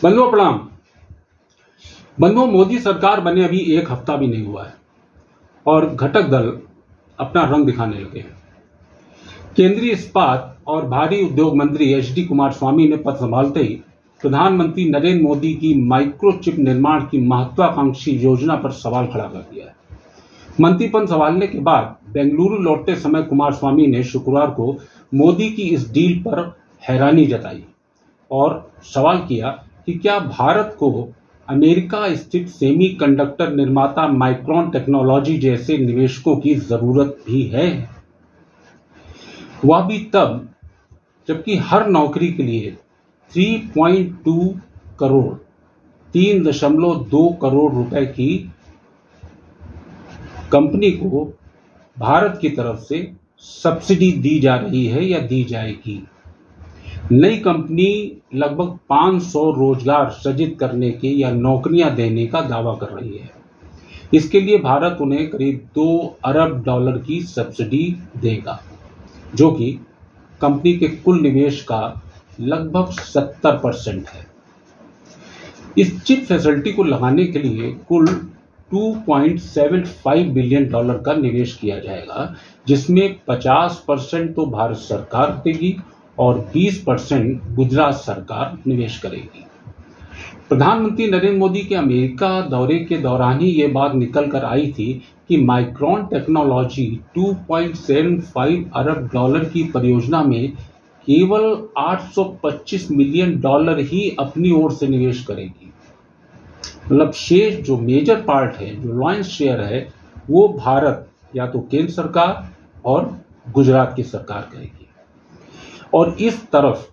बंधुओं प्रणाम। बंधुओं, मोदी सरकार बने अभी एक हफ्ता भी नहीं हुआ है और घटक दल अपना रंग दिखाने लगे हैं। केंद्रीय इस्पात और भारी उद्योग मंत्री एच.डी. कुमारस्वामी ने पद संभालते ही प्रधानमंत्री नरेंद्र मोदी की माइक्रोचिप निर्माण की महत्वाकांक्षी योजना पर सवाल खड़ा कर दिया है। मंत्री पद संभालने के बाद बेंगलुरु लौटते समय कुमारस्वामी ने शुक्रवार को मोदी की इस डील पर हैरानी जताई और सवाल किया कि क्या भारत को अमेरिका स्थित सेमीकंडक्टर निर्माता माइक्रोन टेक्नोलॉजी जैसे निवेशकों की जरूरत भी है, वह भी तब जबकि हर नौकरी के लिए 3.2 करोड़ 3.2 करोड़ रुपए की कंपनी को भारत की तरफ से सब्सिडी दी जा रही है या दी जाएगी। नई कंपनी लगभग 500 रोजगार सृजित करने के या नौकरियां देने का दावा कर रही है। इसके लिए भारत उन्हें करीब $2 अरब की सब्सिडी देगा, जो कि कंपनी के कुल निवेश का लगभग 70% है। इस चिप फैसिलिटी को लगाने के लिए कुल $2.75 बिलियन का निवेश किया जाएगा, जिसमें 50% तो भारत सरकार देगी और 20% गुजरात सरकार निवेश करेगी। प्रधानमंत्री नरेंद्र मोदी के अमेरिका दौरे के दौरान ही ये बात निकल कर आई थी कि माइक्रोन टेक्नोलॉजी $2.75 अरब की परियोजना में केवल $825 मिलियन ही अपनी ओर से निवेश करेगी। मतलब शेष जो मेजर पार्ट है, जो लॉयंस शेयर है, वो भारत या तो केंद्र सरकार और गुजरात की सरकार करेगी। और इस तरफ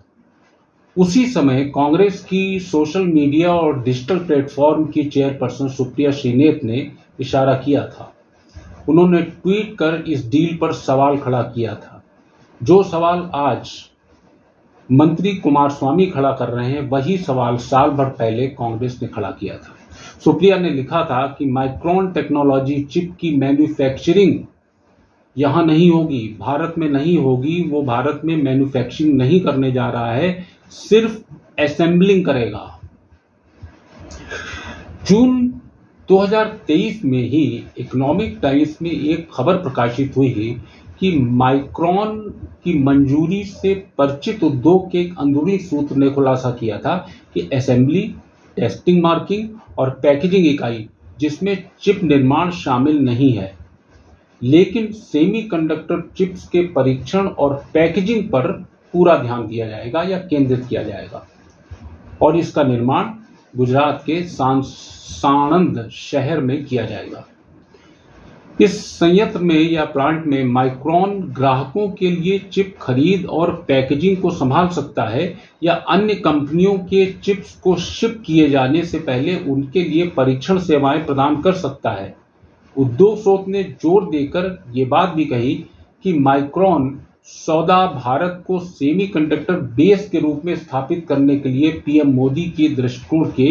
उसी समय कांग्रेस की सोशल मीडिया और डिजिटल प्लेटफॉर्म की चेयरपर्सन सुप्रिया श्रीनेत ने इशारा किया था। उन्होंने ट्वीट कर इस डील पर सवाल खड़ा किया था। जो सवाल आज मंत्री कुमारस्वामी खड़ा कर रहे हैं, वही सवाल साल भर पहले कांग्रेस ने खड़ा किया था। सुप्रिया ने लिखा था कि माइक्रोन टेक्नोलॉजी चिप की मैन्युफैक्चरिंग यहां नहीं होगी, भारत में नहीं होगी। वो भारत में मैन्युफैक्चरिंग नहीं करने जा रहा है, सिर्फ असेंबलिंग करेगा। जून 2023 में ही इकोनॉमिक टाइम्स में एक खबर प्रकाशित हुई है कि माइक्रोन की मंजूरी से परिचित उद्योग के एक अंदरूनी सूत्र ने खुलासा किया था कि असेंबली, टेस्टिंग, मार्किंग और पैकेजिंग इकाई, जिसमें चिप निर्माण शामिल नहीं है, लेकिन सेमीकंडक्टर चिप्स के परीक्षण और पैकेजिंग पर पूरा ध्यान दिया जाएगा या केंद्रित किया जाएगा और इसका निर्माण गुजरात के साणंद शहर में किया जाएगा। इस संयंत्र में या प्लांट में माइक्रोन ग्राहकों के लिए चिप खरीद और पैकेजिंग को संभाल सकता है या अन्य कंपनियों के चिप्स को शिप किए जाने से पहले उनके लिए परीक्षण सेवाएं प्रदान कर सकता है। उद्योग स्रोत ने जोर देकर ये बात भी कही कि माइक्रोन सौदा भारत को सेमीकंडक्टर बेस के रूप में स्थापित करने के लिए पीएम मोदी के दृष्टिकोण के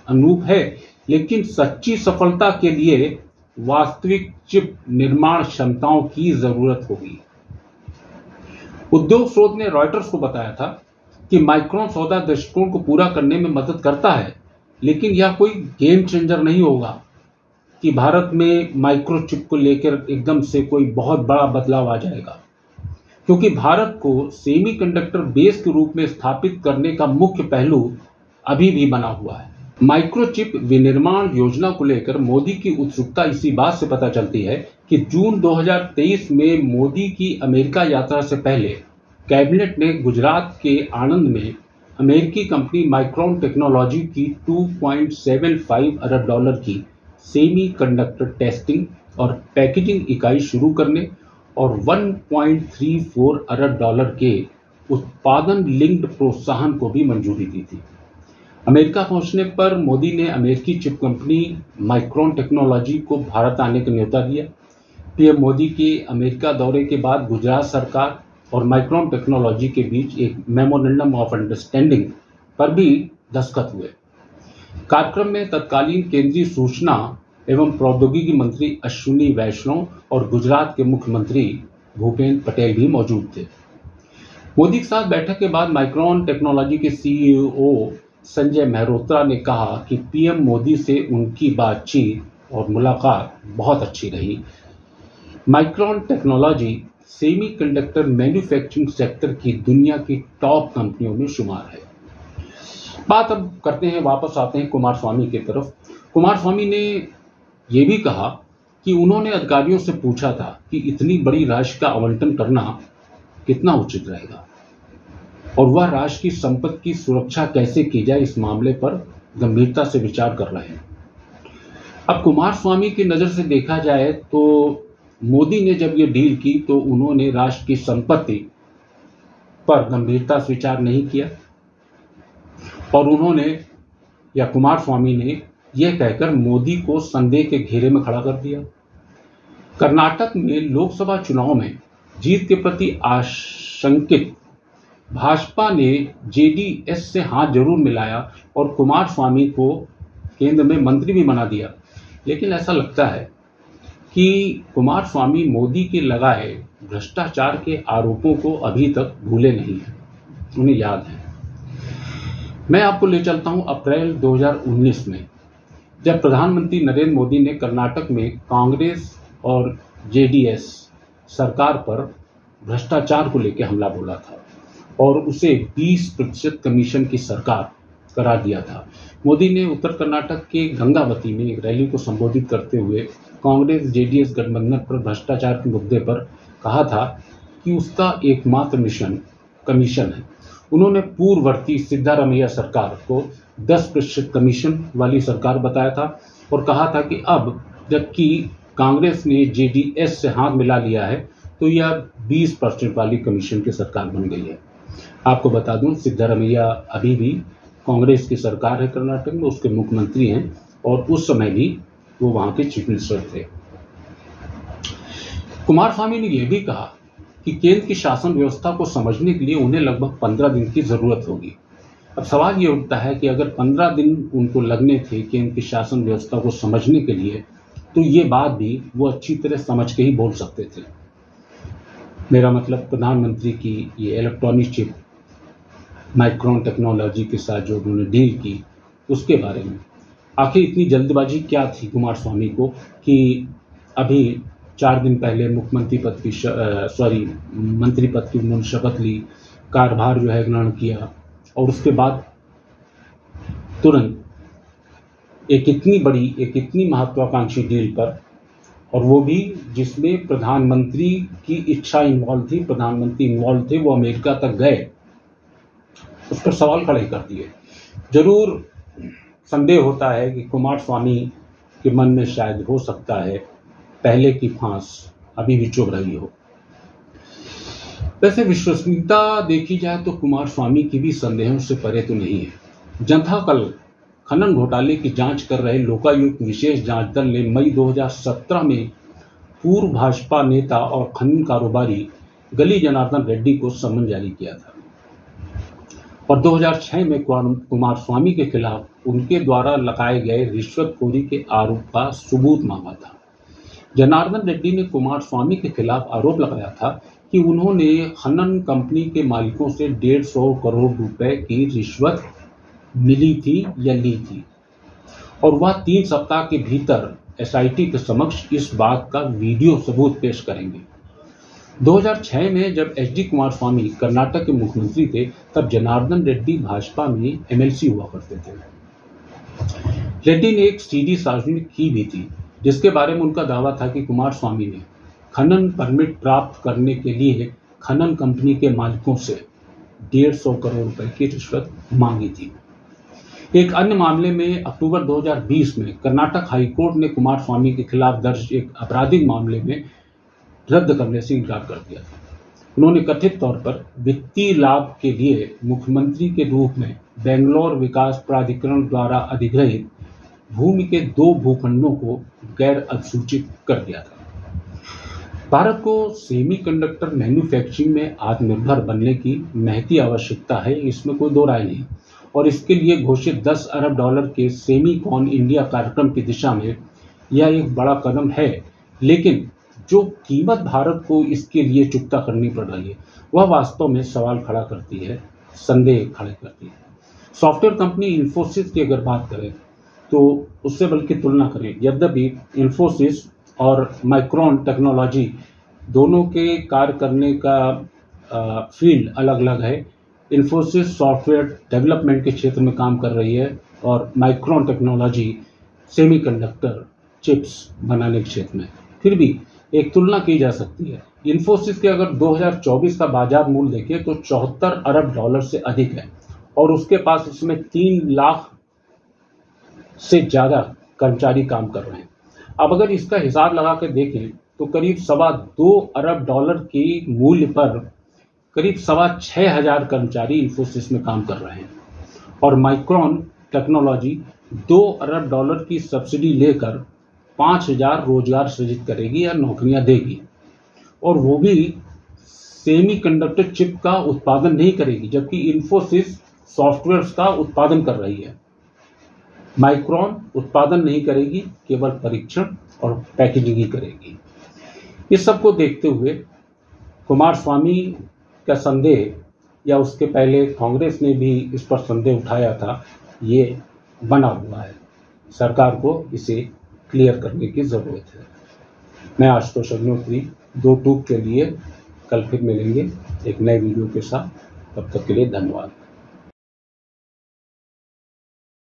अनुरूप है, लेकिन सच्ची सफलता के लिए वास्तविक चिप निर्माण क्षमताओं की जरूरत होगी। उद्योग स्रोत ने रॉयटर्स को बताया था कि माइक्रोन सौदा दृष्टिकोण को पूरा करने में मदद करता है, लेकिन यह कोई गेम चेंजर नहीं होगा कि भारत में माइक्रोचिप को लेकर एकदम से कोई बहुत बड़ा बदलाव आ जाएगा, क्योंकि भारत को सेमीकंडक्टर बेस के रूप में स्थापित करने का मुख्य पहलू अभी भी बना हुआ है। माइक्रोचिप विनिर्माण योजना को लेकर मोदी की उत्सुकता इसी बात से पता चलती है कि जून 2023 में मोदी की अमेरिका यात्रा से पहले कैबिनेट ने गुजरात के आणंद में अमेरिकी कंपनी माइक्रोन टेक्नोलॉजी की $2.75 अरब की सेमीकंडक्टर टेस्टिंग और पैकेजिंग इकाई शुरू करने और $1.34 अरब के उत्पादन लिंक्ड प्रोत्साहन को भी मंजूरी दी थी। अमेरिका पहुंचने पर मोदी ने अमेरिकी चिप कंपनी माइक्रोन टेक्नोलॉजी को भारत आने का न्योता दिया। पीएम मोदी के अमेरिका दौरे के बाद गुजरात सरकार और माइक्रोन टेक्नोलॉजी के बीच एक मेमोरेंडम ऑफ अंडरस्टैंडिंग पर भी दस्तखत हुए। कार्यक्रम में तत्कालीन केंद्रीय सूचना एवं प्रौद्योगिकी मंत्री अश्विनी वैष्णव और गुजरात के मुख्यमंत्री भूपेंद्र पटेल भी मौजूद थे। मोदी के साथ बैठक के बाद माइक्रोन टेक्नोलॉजी के सीईओ संजय मेहरोत्रा ने कहा कि पीएम मोदी से उनकी बातचीत और मुलाकात बहुत अच्छी रही। Micron technology semiconductor manufacturing sector की दुनिया की टॉप कंपनियों में शुमार है। बात अब करते हैं, वापस आते हैं कुमारस्वामी की तरफ। कुमारस्वामी ने यह भी कहा कि उन्होंने अधिकारियों से पूछा था कि इतनी बड़ी राशि का आवंटन करना कितना उचित रहेगा और वह राशि की संपत्ति की सुरक्षा कैसे की जाए, इस मामले पर गंभीरता से विचार कर रहे हैं। अब कुमारस्वामी की नजर से देखा जाए तो मोदी ने जब ये डील की तो उन्होंने राष्ट्र की संपत्ति पर गंभीरता से विचार नहीं किया और उन्होंने या कुमारस्वामी ने यह कहकर मोदी को संदेह के घेरे में खड़ा कर दिया। कर्नाटक में लोकसभा चुनाव में जीत के प्रति आशंकित भाजपा ने जेडीएस से हाथ जरूर मिलाया और कुमारस्वामी को केंद्र में मंत्री भी बना दिया, लेकिन ऐसा लगता है कि कुमारस्वामी मोदी के लगाए भ्रष्टाचार के आरोपों को अभी तक भूले नहीं हैं, उन्हें याद है। मैं आपको ले चलता हूं अप्रैल 2019 में, जब प्रधानमंत्री नरेंद्र मोदी ने कर्नाटक में कांग्रेस और जेडीएस सरकार पर भ्रष्टाचार को लेकर हमला बोला था और उसे 20% कमीशन की सरकार करार दिया था। मोदी ने उत्तर कर्नाटक के गंगावती में एक रैली को संबोधित करते हुए कांग्रेस जेडीएस गठबंधन पर भ्रष्टाचार के मुद्दे पर कहा था कि उसका एकमात्र मिशन कमीशन है। उन्होंने पूर्ववर्ती सिद्धारमैया सरकार को 10% कमीशन वाली सरकार बताया था और कहा था कि अब जबकि कांग्रेस ने जेडीएस से हाथ मिला लिया है तो यह 20% वाली कमीशन की सरकार बन गई है। आपको बता दूं, सिद्धारमैया अभी भी कांग्रेस की सरकार है कर्नाटक में, उसके मुख्यमंत्री हैं और उस समय भी वो वहां के चीफ मिनिस्टर थे। कुमारस्वामी ने यह भी कहा कि केंद्र की शासन व्यवस्था को समझने के लिए उन्हें लगभग 15 दिन की जरूरत होगी। अब सवाल ये उठता है कि अगर 15 दिन उनको लगने थे केंद्र की शासन व्यवस्था को समझने के लिए, तो ये बात भी वो अच्छी तरह समझ के ही बोल सकते थे। मेरा मतलब प्रधानमंत्री की ये इलेक्ट्रॉनिक चिप माइक्रॉन टेक्नोलॉजी के साथ जो उन्होंने डील की, उसके बारे में आखिर इतनी जल्दबाजी क्या थी कुमारस्वामी को कि अभी 4 दिन पहले मंत्री पद की उन्होंने शपथ ली, कार्यभार जो है ग्रहण किया और उसके बाद तुरंत एक इतनी महत्वाकांक्षी डील पर, और वो भी जिसमें प्रधानमंत्री की इच्छा इन्वॉल्व थी, प्रधानमंत्री इन्वॉल्व थे, वो अमेरिका तक गए, उस पर सवाल खड़े कर दिए। जरूर संदेह होता है कि कुमारस्वामी के मन में शायद हो सकता है पहले की फांस अभी भी चुभ रही हो। वैसे विश्वसनीयता देखी जाए तो कुमारस्वामी की भी संदेहों से परे तो नहीं है। जनता कल खनन घोटाले की जांच कर रहे लोकायुक्त विशेष जांच दल ने मई 2017 में पूर्व भाजपा नेता और खनन कारोबारी गली जनार्दन रेड्डी को समन जारी किया था और 2006 में कुमारस्वामी के खिलाफ उनके द्वारा लगाए गए रिश्वतखोरी के आरोप का सबूत मांगा था। जनार्दन रेड्डी ने कुमारस्वामी के खिलाफ आरोप लगाया था कि उन्होंने खनन कंपनी के मालिकों से 150 करोड़ रुपए की रिश्वत मिली थी या ली थी और वह 3 सप्ताह के भीतर एसआईटी के समक्ष इस बात का वीडियो सबूत पेश करेंगे। 2006 में जब एचडी कुमारस्वामी कर्नाटक के मुख्यमंत्री थे, तब जनार्दन रेड्डी भाजपा में एमएलसी हुआ करते थे। रेड्डी ने एक सीडी सार्वजनिक की भी थी जिसके बारे में उनका दावा था कि कुमारस्वामी ने खनन परमिट प्राप्त करने के लिए खनन कंपनी के मालिकों से 150 करोड़ रुपए की रिश्वत मांगी थी। एक अन्य मामले में अक्टूबर 2020 में कर्नाटक हाईकोर्ट ने कुमारस्वामी के खिलाफ दर्ज एक आपराधिक मामले में रद्द करने से इनकार कर दिया था। उन्होंने कथित तौर पर वित्तीय लाभ के लिए मुख्यमंत्री के रूप में बेंगलोर विकास प्राधिकरण द्वारा अधिग्रहित भूमि के 2 भूखंडों को गैर अधिसूचित कर दिया था। भारत को सेमीकंडक्टर मैन्युफैक्चरिंग में आत्मनिर्भर बनने की महती आवश्यकता है, इसमें कोई दो राय नहीं, और इसके लिए घोषित $10 अरब के सेमीकॉन इंडिया कार्यक्रम की दिशा में यह एक बड़ा कदम है, लेकिन जो कीमत भारत को इसके लिए चुकता करनी पड़ रही है वह वास्तव में सवाल खड़ा करती है, संदेह खड़े करती है। सॉफ्टवेयर कंपनी इन्फोसिस की अगर बात करें तो उससे बल्कि तुलना करें, यद्यपि इन्फोसिस और माइक्रोन टेक्नोलॉजी दोनों के कार्य करने का फील्ड अलग अलग है। इन्फोसिस सॉफ्टवेयर डेवलपमेंट के क्षेत्र में काम कर रही है और माइक्रोन टेक्नोलॉजी सेमीकंडक्टर चिप्स बनाने के क्षेत्र में। फिर भी एक तुलना की जा सकती है। इन्फोसिस के अगर 2024 का बाजार मूल्य देखें तो 74 अरब डॉलर से अधिक है और उसके पास इसमें 3 लाख से ज़्यादा कर्मचारी काम कर रहे हैं। अब अगर इसका हिसाब लगा के देखें तो करीब 2.25 अरब डॉलर के मूल्य पर करीब 6,500 कर्मचारी इन्फोसिस में काम कर रहे हैं और माइक्रोन टेक्नोलॉजी 2 अरब डॉलर की सब्सिडी लेकर 5,000 रोजगार सृजित करेगी या नौकरियां देगी, और वो भी सेमीकंडक्टर चिप का उत्पादन नहीं करेगी, जबकि इन्फोसिस सॉफ्टवेयर का उत्पादन कर रही है। माइक्रोन उत्पादन नहीं करेगी, केवल परीक्षण और पैकेजिंग ही करेगी। इस सब को देखते हुए कुमारस्वामी का संदेह, या उसके पहले कांग्रेस ने भी इस पर संदेह उठाया था, ये बना हुआ है। सरकार को इसे क्लियर करने की ज़रूरत है। मैं आशुतोष अग्निहोत्री 2 टूक के लिए कल फिर मिलेंगे एक नए वीडियो के साथ। तब तक के लिए धन्यवाद।